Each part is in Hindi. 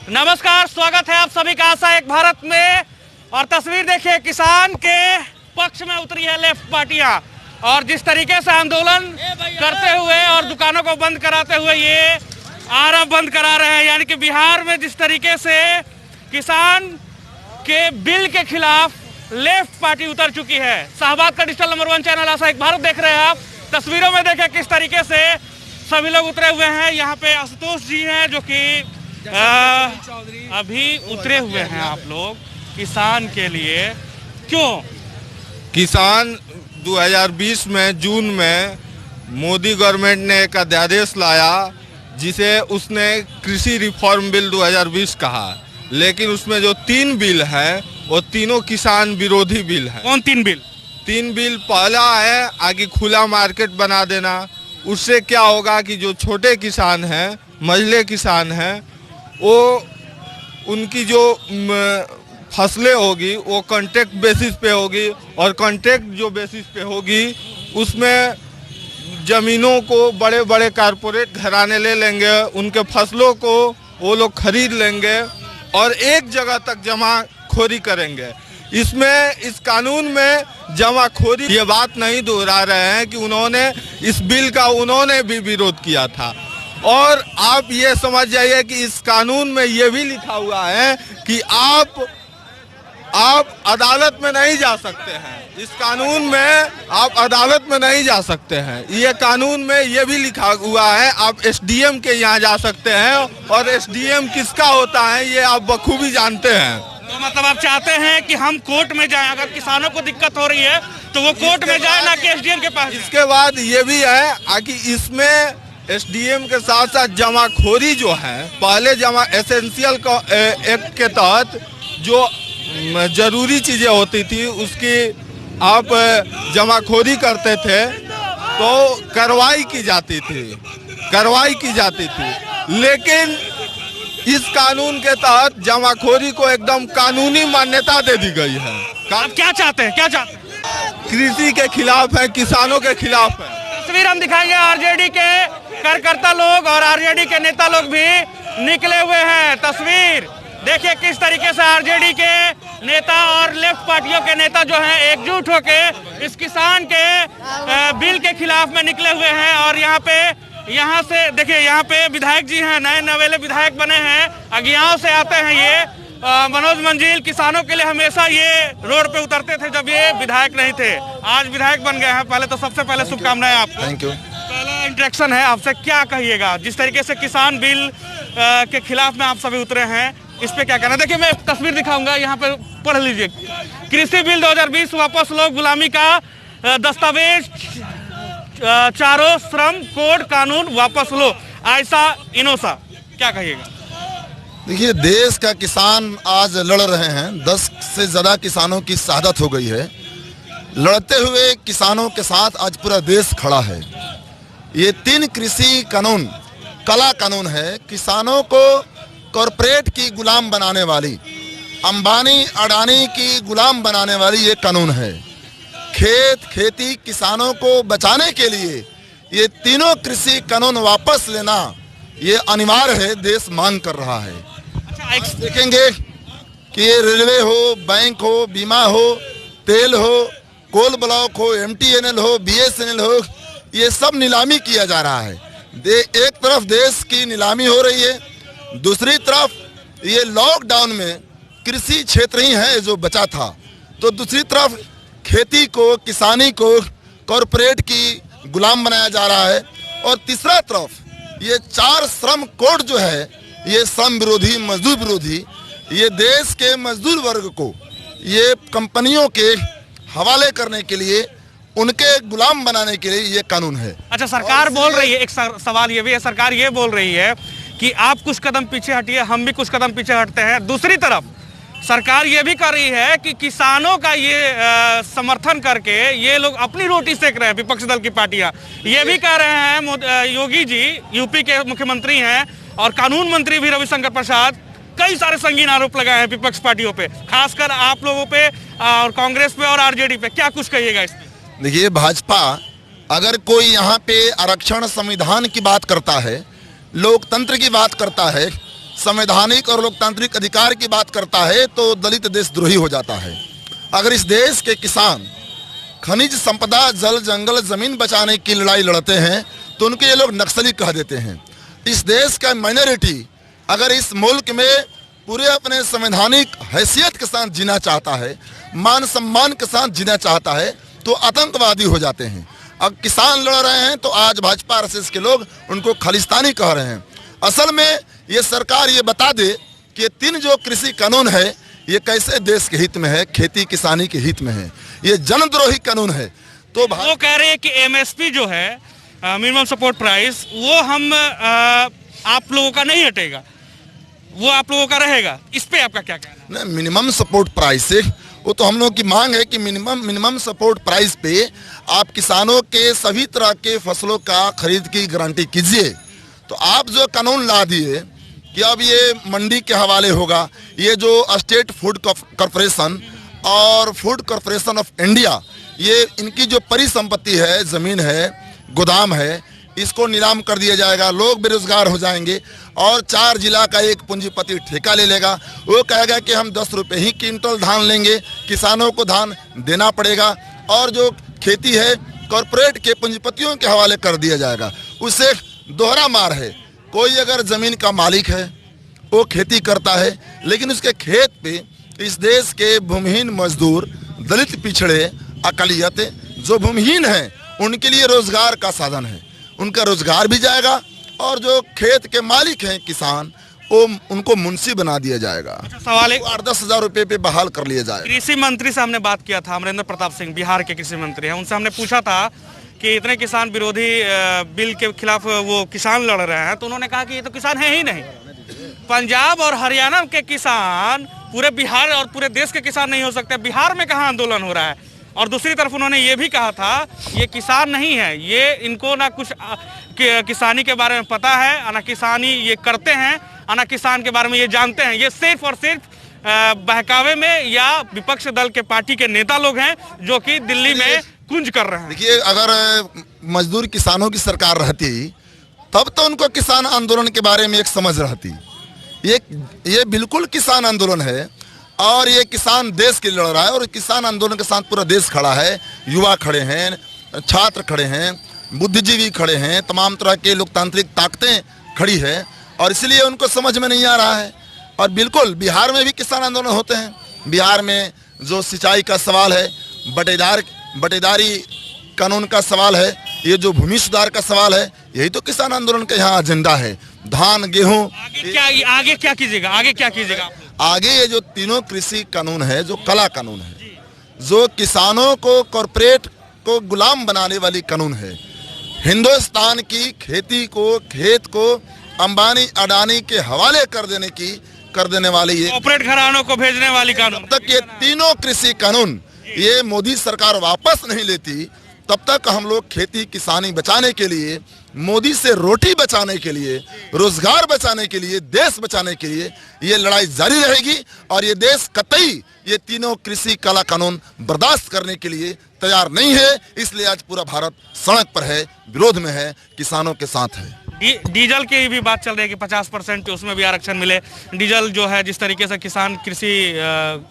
नमस्कार, स्वागत है आप सभी का आशा एक भारत में। और तस्वीर देखिए, किसान के पक्ष में उतरी है लेफ्ट पार्टियां और जिस तरीके से आंदोलन करते हुए और दुकानों को बंद कराते हुए ये आरब बंद करा रहे हैं। यानी कि बिहार में जिस तरीके से किसान के बिल के खिलाफ लेफ्ट पार्टी उतर चुकी है। शाहबाद का डिजिटल नंबर 1 चैनल आशा एक भारत देख रहे हैं आप। तस्वीरों में देखें किस तरीके से सभी लोग उतरे हुए हैं। यहाँ पे आशुतोष जी हैं जो कि अभी उतरे हुए हैं। आप लोग किसान के लिए क्यों? किसान 2020 में जून में मोदी गवर्नमेंट ने एक अध्यादेश लाया जिसे उसने कृषि रिफॉर्म बिल 2020 कहा, लेकिन उसमें जो 3 बिल हैं वो तीनों किसान विरोधी बिल हैं। कौन 3 बिल? 3 बिल, पहला है आगे खुला मार्केट बना देना। उससे क्या होगा कि जो छोटे किसान हैं, मझले किसान हैं, वो उनकी जो फसलें होगी वो कॉन्ट्रैक्ट बेसिस पे होगी और कॉन्ट्रैक्ट जो बेसिस पे होगी उसमें ज़मीनों को बड़े बड़े कारपोरेट घराने ले लेंगे, उनके फसलों को वो लोग खरीद लेंगे और एक जगह तक जमाखोरी करेंगे। इसमें इस कानून में जमाखोरी ये बात नहीं दोहरा रहे हैं कि उन्होंने इस बिल का उन्होंने भी विरोध किया था। और आप ये समझ जाइए कि इस कानून में ये भी लिखा हुआ है कि आप अदालत में नहीं जा सकते हैं। इस कानून में आप अदालत में नहीं जा सकते हैं। ये कानून में ये भी लिखा हुआ है आप एसडीएम के यहाँ जा सकते हैं और एसडीएम किसका होता है ये आप बखूबी जानते हैं। तो मतलब आप चाहते हैं कि हम कोर्ट में जाएं, अगर किसानों को दिक्कत हो रही है तो वो कोर्ट में जाए, ना कि एसडीएम के पास। इसके बाद ये भी है कि इसमें एसडीएम के साथ साथ जमाखोरी जो है, पहले जमा एसेंशियल एक्ट के तहत जो जरूरी चीजें होती थी उसकी आप जमाखोरी करते थे तो कार्रवाई की जाती थी। लेकिन इस कानून के तहत जमाखोरी को एकदम कानूनी मान्यता दे दी गई है। आप क्या चाहते हैं? कृषि के खिलाफ है, किसानों के खिलाफ है। तस्वीर हम दिखाएंगे, आरजेडी के कार्यकर्ता लोग और आरजेडी के नेता लोग भी निकले हुए हैं। तस्वीर देखिए किस तरीके से आरजेडी के नेता और लेफ्ट पार्टियों के नेता जो हैं एकजुट होकर इस किसान के बिल के खिलाफ में निकले हुए हैं। और यहाँ से देखिए, यहाँ पे विधायक जी हैं, नए नवेले विधायक बने हैं, अगियाओं से आते हैं ये। मनोज मंजिल किसानों के लिए हमेशा ये रोड पे उतरते थे जब ये विधायक नहीं थे, आज विधायक बन गए हैं। पहले तो सबसे पहले शुभकामनाएं आपको। Thank you. पहला इंटरेक्शन है आपसे, क्या कहिएगा जिस तरीके से किसान बिल के खिलाफ में आप सभी उतरे हैं, इस पे क्या कहना? देखिए मैं तस्वीर दिखाऊंगा, यहाँ पे पढ़ लीजिए। कृषि बिल 2020 वापस लो, गुलामी का दस्तावेज चारों श्रम कोड कानून वापस लो, ऐसा इनोसा, क्या कहिएगा? देखिए, देश का किसान आज लड़ रहे हैं। 10 से ज़्यादा किसानों की शहादत हो गई है। लड़ते हुए किसानों के साथ आज पूरा देश खड़ा है। ये 3 कृषि कानून काला कानून है। किसानों को कॉरपोरेट की गुलाम बनाने वाली, अंबानी अडानी की गुलाम बनाने वाली ये कानून है। खेती किसानों को बचाने के लिए ये तीनों कृषि कानून वापस लेना ये अनिवार्य है, देश मांग कर रहा है। अच्छा, देखेंगे कि ये रेलवे हो, बैंक हो, बीमा हो, तेल हो, कोल ब्लॉक हो, एमटीएनएल हो, बीएसएनएल हो, ये सब नीलामी किया जा रहा है। एक तरफ देश की नीलामी हो रही है, दूसरी तरफ ये लॉकडाउन में कृषि क्षेत्र ही है जो बचा था, तो दूसरी तरफ खेती को, किसानी को कॉरपोरेट की गुलाम बनाया जा रहा है। और तीसरा तरफ ये 4 श्रम कोड जो है, ये श्रम विरोधी, मजदूर विरोधी, ये देश के मजदूर वर्ग को ये कंपनियों के हवाले करने के लिए, उनके गुलाम बनाने के लिए ये कानून है। अच्छा, सरकार बोल रही है, एक सवाल ये भी है, सरकार ये बोल रही है कि आप कुछ कदम पीछे हटिए, हम भी कुछ कदम पीछे हटते हैं। दूसरी तरफ सरकार ये भी कर रही है कि किसानों का ये समर्थन करके ये लोग अपनी रोटी सेक रहे हैं। विपक्षी दल की पार्टियां ये भी कह रहे हैं, योगी जी यूपी के मुख्यमंत्री हैं और कानून मंत्री भी रविशंकर प्रसाद, कई सारे संगीन आरोप लगाए हैं विपक्ष पार्टियों पे, खासकर आप लोगों पे और कांग्रेस पे और आरजेडी पे। क्या कुछ कहिएगा इसमें? देखिए, भाजपा अगर कोई यहाँ पे आरक्षण संविधान की बात करता है, लोकतंत्र की बात करता है, संवैधानिक और लोकतांत्रिक अधिकार की बात करता है तो दलित देशद्रोही हो जाता है। अगर इस देश के किसान खनिज संपदा, जल जंगल, जमीन बचाने की लड़ाई लड़ते हैं तो उनके ये लोग नक्सली कह देते हैं। इस देश का माइनॉरिटी अगर इस मुल्क में पूरे अपने संवैधानिक हैसियत के साथ जीना चाहता है, मान सम्मान के साथ जीना चाहता है, तो आतंकवादी हो जाते हैं। अब किसान लड़ रहे हैं तो आज भाजपा आरएसएस के लोग उनको खालिस्तानी कह रहे हैं। असल में ये सरकार ये बता दे कि ये 3 जो कृषि कानून है ये कैसे देश के हित में है, खेती किसानी के हित में है। ये जनद्रोही कानून है। तो वो कह रहे हैं कि एमएसपी जो है, मिनिमम सपोर्ट प्राइस, वो हम आप लोगों का नहीं हटेगा, वो आप लोगों का रहेगा। इस पे आपका क्या कहना है? मिनिमम सपोर्ट प्राइस से वो तो हम लोग की मांग है कि मिनिमम सपोर्ट प्राइस पे आप किसानों के सभी तरह के फसलों का खरीद की गारंटी कीजिए। तो आप जो कानून ला दिए कि अब ये मंडी के हवाले होगा, ये जो स्टेट फूड कॉर्पोरेशन और फूड कॉर्पोरेशन ऑफ इंडिया, ये इनकी जो परिसंपत्ति है, जमीन है, गोदाम है, इसको नीलाम कर दिया जाएगा। लोग बेरोजगार हो जाएंगे और 4 जिला का एक पूंजीपति ठेका ले लेगा। वो कहेगा कि हम 10 रुपये ही क्विंटल धान लेंगे, किसानों को धान देना पड़ेगा और जो खेती है कॉरपोरेट के पूंजीपतियों के हवाले कर दिया जाएगा। उससे दोहरा मार है। कोई अगर जमीन का मालिक है, वो खेती करता है, लेकिन उसके खेत पे इस देश के भूमिहीन मजदूर, दलित, पिछड़े, अकलियत जो भूमिहीन हैं, उनके लिए रोजगार का साधन है। उनका रोजगार भी जाएगा और जो खेत के मालिक हैं किसान, वो उनको मुंशी बना दिया जाएगा। सवाल है, 8-10 हज़ार रुपये पे बहाल कर लिया जाएगा। कृषि मंत्री से हमने बात किया था, अमरेंद्र प्रताप सिंह बिहार के कृषि मंत्री हैं, उनसे हमने पूछा था कि इतने किसान विरोधी बिल के खिलाफ वो किसान लड़ रहे हैं, तो उन्होंने कहा कि ये तो किसान है ही नहीं। पंजाब और हरियाणा के किसान पूरे बिहार और पूरे देश के किसान नहीं हो सकते। बिहार में कहाँ आंदोलन हो रहा है? और दूसरी तरफ उन्होंने ये भी कहा था ये किसान नहीं है, ये इनको ना कुछ किसानी के बारे में पता है, ना किसानी ये करते हैं, ना किसान के बारे में ये जानते हैं। ये सिर्फ और सिर्फ बहकावे में या विपक्ष दल के पार्टी के नेता लोग हैं जो कि दिल्ली में कुंज कर रहे हैं। देखिए, अगर मजदूर किसानों की सरकार रहती तब तो उनको किसान आंदोलन के बारे में एक समझ रहती। ये बिल्कुल किसान आंदोलन है और ये किसान देश के लिए लड़ रहा है और किसान आंदोलन के साथ पूरा देश खड़ा है। युवा खड़े हैं, छात्र खड़े हैं, बुद्धिजीवी खड़े हैं, तमाम तरह के लोकतांत्रिक ताकतें खड़ी है और इसलिए उनको समझ में नहीं आ रहा है। और बिल्कुल बिहार में भी किसान आंदोलन होते हैं। बिहार में जो सिंचाई का सवाल है, बटेदारी कानून का सवाल है, ये जो भूमि सुधार का सवाल है, यही तो किसान आंदोलन का यहाँ एजेंडा है। धान, गेहूँ, आगे क्या कीजिएगा? आगे क्या कीजिएगा? आगे ये जो 3 कृषि कानून है, जो कला कानून है, जो किसानों को कॉर्पोरेट को गुलाम बनाने वाली कानून है, हिंदुस्तान की खेती को, खेत को अंबानी अडानी के हवाले कर देने वाली ये कॉर्पोरेट घरानों को भेजने वाली कानून, तब तक ये 3 कृषि कानून ये मोदी सरकार वापस नहीं लेती, तब तक हम लोग खेती किसानी बचाने के लिए, मोदी से रोटी बचाने के लिए, रोजगार बचाने के लिए, देश बचाने के लिए ये लड़ाई जारी रहेगी। और ये देश कतई ये 3 कृषि कला कानून बर्दाश्त करने के लिए तैयार नहीं है। इसलिए आज पूरा भारत सड़क पर है, विरोध में है, किसानों के साथ है। डीजल की भी बात चल रही है कि 50% उसमें भी आरक्षण मिले। डीजल जो है जिस तरीके से किसान कृषि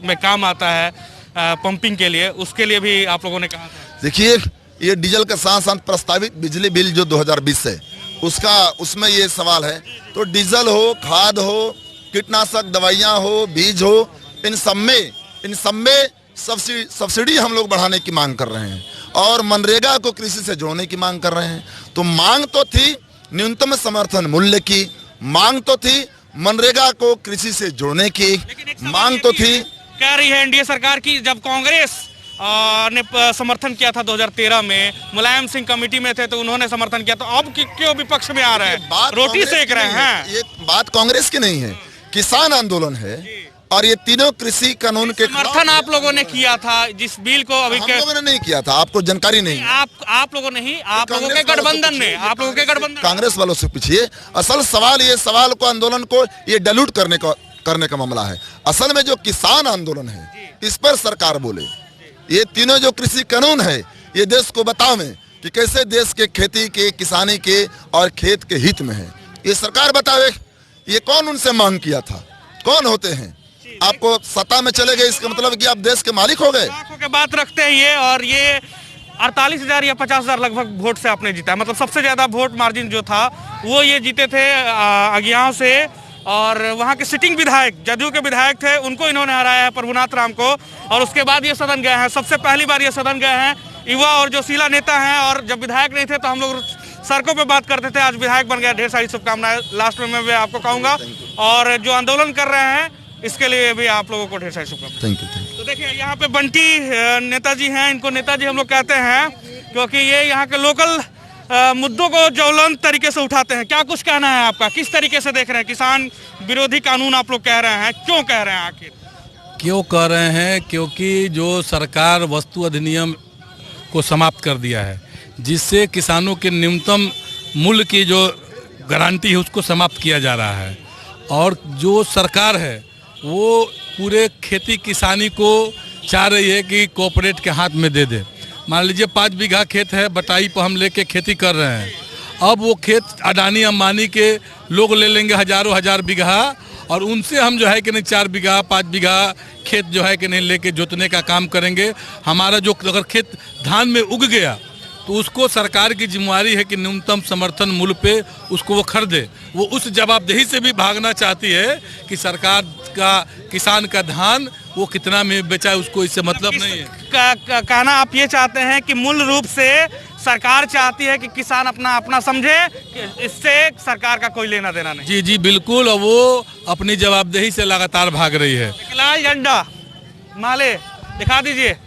में काम आता है पंपिंग के लिए, उसके लिए भी आप लोगों ने कहा था। देखिए, ये डीजल के साथ साथ प्रस्तावित बिजली बिल जो 2020 है उसमें ये सवाल है। तो डीजल हो, खाद हो, कीटनाशक दवाइयाँ हो, बीज हो, इन सब में सब्सिडी हम लोग बढ़ाने की मांग कर रहे हैं और मनरेगा को कृषि से जोड़ने की मांग कर रहे हैं। तो मांग तो थी न्यूनतम समर्थन मूल्य की, मांग तो थी मनरेगा को कृषि से जोड़ने की, मांग तो थी। कह रही है एनडीए सरकार की, जब कांग्रेस ने समर्थन किया था 2013 में, मुलायम सिंह कमेटी में थे तो उन्होंने समर्थन किया, तो अब क्यों विपक्ष में आ रहे हैं, रोटी सेक रहे हैं? ये बात कांग्रेस की नहीं है, किसान आंदोलन है और ये 3 कृषि कानून के समर्थन आप लोगों ने किया था जिस बिल को। अभी हम लोगों ने नहीं किया था, आपको जानकारी नहीं। आप लोगों ने ही, आप लोगों के गठबंधन ने, आप लोगों के गठबंधन, कांग्रेस वालों से पूछिए। असल सवाल ये सवाल को, आंदोलन को ये डाइल्यूट करने का मामला है। असल में जो किसान आंदोलन है इस पर सरकार बोले। ये 3 जो कृषि कानून है ये देश को बतावे कि कैसे देश के खेती के, किसानी के और खेत के हित में है। ये सरकार बतावे ये कौन उनसे मांग किया था? कौन होते हैं? आपको सत्ता में चले गए इसका मतलब कि आप देश के मालिक हो गए? लाखों के बात रखते हैं ये, और ये 48,000 या 50,000 लगभग वोट से आपने जीता है। मतलब सबसे ज्यादा वोट मार्जिन जो था वो ये जीते थे अगियाओं से। और वहाँ के सिटिंग विधायक, जदयू के विधायक थे, उनको इन्होंने हराया है, प्रभुनाथ राम को। और उसके बाद ये सदन गए हैं, सबसे पहली बार ये सदन गए हैं युवा और जो सीला नेता हैं। और जब विधायक नहीं थे तो हम लोग सड़कों पे बात करते थे, आज विधायक बन गया। ढेर सारी शुभकामनाएं लास्ट में मैं आपको कहूँगा। और जो आंदोलन कर रहे हैं इसके लिए भी आप लोगों को ढेर सारी शुभकामनाएं। Thank you. तो देखिए यहाँ पे बंटी नेताजी हैं, इनको नेताजी हम लोग कहते हैं क्योंकि ये यहाँ के लोकल मुद्दों को ज्वलंत तरीके से उठाते हैं। क्या कुछ कहना है आपका, किस तरीके से देख रहे हैं? किसान विरोधी कानून आप लोग कह रहे हैं, क्यों कह रहे हैं? आखिर क्यों कह रहे हैं? क्योंकि जो सरकार वस्तु अधिनियम को समाप्त कर दिया है, जिससे किसानों के न्यूनतम मूल्य की जो गारंटी है उसको समाप्त किया जा रहा है। और जो सरकार है वो पूरे खेती किसानी को चाह रही है कि कॉर्पोरेट के हाथ में दे दे। मान लीजिए 5 बीघा खेत है, बटाई पर हम लेके खेती कर रहे हैं। अब वो खेत अडानी अंबानी के लोग ले लेंगे हजारों हजार बीघा, और उनसे हम जो है कि नहीं 4 बीघा 5 बीघा खेत जो है कि नहीं लेके जोतने का काम करेंगे। हमारा जो अगर खेत धान में उग गया तो उसको सरकार की जिम्मेवारी है कि न्यूनतम समर्थन मूल्य पे उसको वो खरीदे। वो उस जवाबदेही से भी भागना चाहती है कि सरकार का किसान का धान वो कितना में बेचा है उसको इससे मतलब नहीं है। कहना आप ये चाहते हैं कि मूल रूप से सरकार चाहती है कि किसान अपना अपना समझे, इससे सरकार का कोई लेना देना नहीं। जी जी बिल्कुल, और वो अपनी जवाबदेही से लगातार भाग रही है। लाल झंडा माले दिखा दीजिए।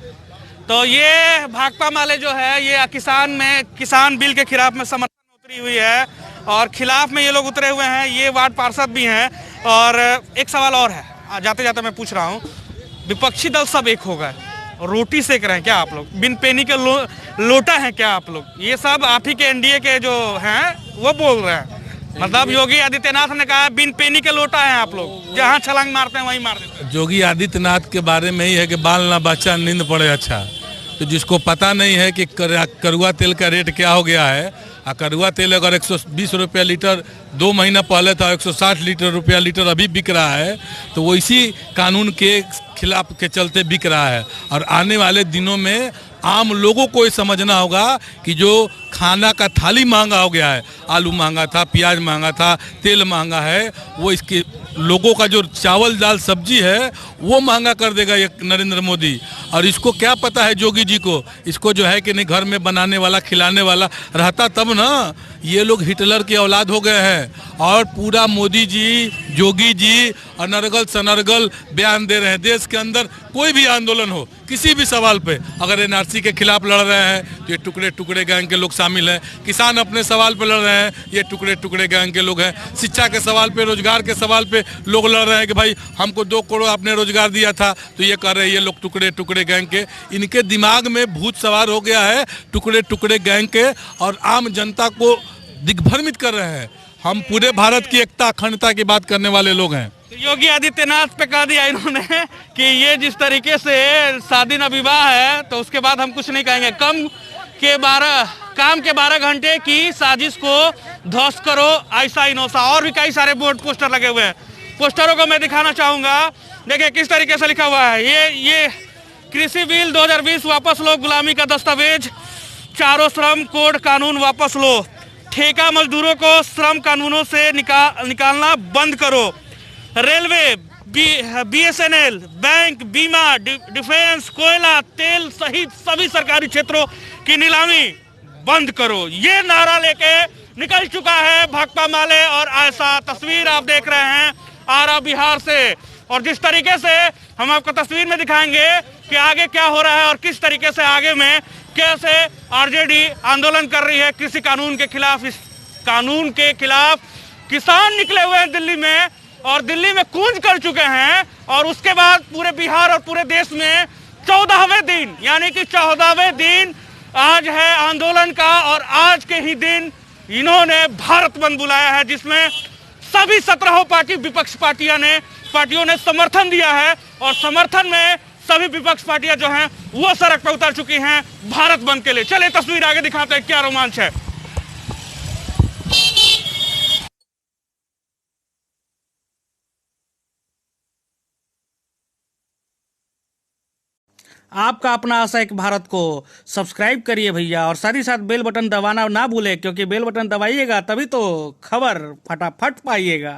तो ये भाकपा माले जो है ये किसान बिल के खिलाफ में समर्थन में उतरी हुई है, और खिलाफ में ये लोग उतरे हुए हैं। ये वार्ड पार्षद भी हैं। और एक सवाल और है, जाते जाते मैं पूछ रहा हूँ, विपक्षी दल सब एक हो गए, रोटी सेक रहे हैं क्या आप लोग? बिन पेनी के लोटा है क्या आप लोग? ये सब आप ही के एनडीए के जो हैं वो बोल रहे हैं। मतलब योगी आदित्यनाथ ने कहा बिन पेनी के लोटा है आप लोग, जहाँ छलांग मारते हैं वहीं मार देते हैं। योगी आदित्यनाथ के बारे में ही है कि बाल ना बच्चा नींद पड़े अच्छा। तो जिसको पता नहीं है कि कड़ुआ तेल का रेट क्या हो गया है, कड़ुआ तेल अगर 120 रुपया लीटर 2 महीना पहले था, 160 रुपया लीटर अभी बिक रहा है, तो वो इसी कानून के खिलाफ के चलते बिक रहा है। और आने वाले दिनों में आम लोगों को ये समझना होगा कि जो खाना का थाली महंगा हो गया है, आलू महंगा था, प्याज महंगा था, तेल महंगा है, वो इसके लोगों का जो चावल दाल सब्जी है वो महंगा कर देगा ये नरेंद्र मोदी। और इसको क्या पता है योगी जी को? इसको जो है कि नहीं घर में बनाने वाला खिलाने वाला रहता तब ना। ये लोग हिटलर की औलाद हो गए हैं और पूरा मोदी जी योगी जी अनर्गल सनर्गल बयान दे रहे हैं। देश के अंदर कोई भी आंदोलन हो, किसी भी सवाल पे अगर एनआरसी के खिलाफ लड़ रहे हैं तो ये टुकड़े टुकड़े गैंग के लोग शामिल हैं। किसान अपने सवाल पे लड़ रहे हैं, ये टुकड़े टुकड़े गैंग के लोग हैं। शिक्षा के सवाल पे, रोजगार के सवाल पे लोग लड़ रहे हैं कि भाई हमको 2 करोड़ आपने रोजगार दिया था, तो ये कर रहे हैं ये लोग टुकड़े टुकड़े गैंग के। इनके दिमाग में भूत सवार हो गया है टुकड़े टुकड़े गैंग के, और आम जनता को दिग्भ्रमित कर रहे हैं। हम पूरे भारत की एकता अखंडता की बात करने वाले लोग हैं। योगी आदित्यनाथ पे कह दिया इन्होंने कि ये जिस तरीके से शादी न विवाह है तो उसके बाद हम कुछ नहीं कहेंगे। काम के 12 घंटे की साजिश को ध्वस्त करो, ऐसा इनोसा। और भी कई सारे बोर्ड पोस्टर लगे हुए हैं। पोस्टरों को मैं दिखाना चाहूंगा। देखिए किस तरीके से लिखा हुआ है। ये कृषि बिल 2020 वापस लो, गुलामी का दस्तावेज, चारों श्रम कोड कानून वापस लो, ठेका मजदूरों को श्रम कानूनों से निकालना बंद करो, रेलवे, बीएसएनएल, बैंक, बीमा, डिफेंस, कोयला, तेल सहित सभी सरकारी क्षेत्रों की नीलामी बंद करो। ये नारा लेके निकल चुका है भाकपा माले। और ऐसा तस्वीर आप देख रहे हैं आरा बिहार से। और जिस तरीके से हम आपको तस्वीर में दिखाएंगे कि आगे क्या हो रहा है और किस तरीके से आगे में कैसे आरजेडी आंदोलन कर रही है कृषि कानून के खिलाफ। इस कानून के खिलाफ किसान निकले हुए हैं दिल्ली में, और दिल्ली में कूच कर चुके हैं। और उसके बाद पूरे बिहार और पूरे देश में 14वें दिन, यानी कि 14वें दिन आज है आंदोलन का। और आज के ही दिन इन्होंने भारत बंद बुलाया है, जिसमें सभी 17 विपक्ष पार्टियों ने समर्थन दिया है। और समर्थन में सभी विपक्ष पार्टियां जो हैं वो सड़क पर उतर चुकी हैं भारत बंद के लिए। चलिए तस्वीर आगे दिखाते हैं क्या रोमांच है। आपका अपना आशा एक भारत को सब्सक्राइब करिए भैया, और साथ ही साथ बेल बटन दबाना ना भूले, क्योंकि बेल बटन दबाइएगा तभी तो खबर फटाफट पाइएगा।